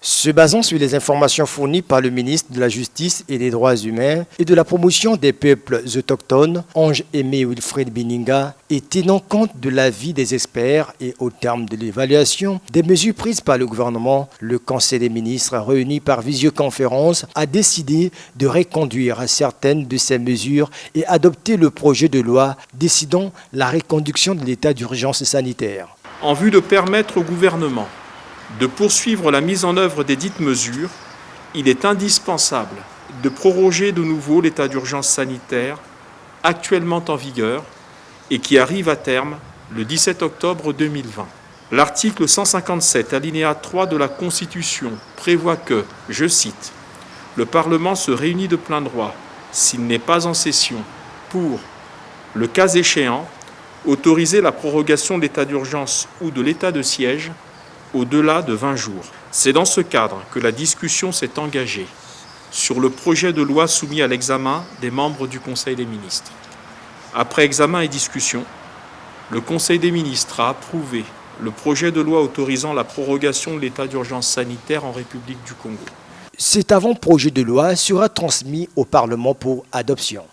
Se basant sur les informations fournies par le ministre de la Justice et des Droits humains et de la promotion des peuples autochtones, Ange-Aimé Wilfred Bininga, et tenant compte de l'avis des experts et au terme de l'évaluation des mesures prises par le gouvernement, le Conseil des ministres réuni par visioconférence a décidé de reconduire certaines de ces mesures et adopter le projet de loi décidant la reconduction de l'état d'urgence sanitaire. En vue de permettre au gouvernement de poursuivre la mise en œuvre des dites mesures, il est indispensable de proroger de nouveau l'état d'urgence sanitaire actuellement en vigueur et qui arrive à terme le 17 octobre 2020. L'article 157, alinéa 3 de la Constitution prévoit que, je cite, « Le Parlement se réunit de plein droit s'il n'est pas en session pour, le cas échéant, autoriser la prorogation de l'état d'urgence ou de l'état de siège au-delà de 20 jours. » C'est dans ce cadre que la discussion s'est engagée sur le projet de loi soumis à l'examen des membres du Conseil des ministres. Après examen et discussion, le Conseil des ministres a approuvé le projet de loi autorisant la prorogation de l'état d'urgence sanitaire en République du Congo. Cet avant-projet de loi sera transmis au Parlement pour adoption.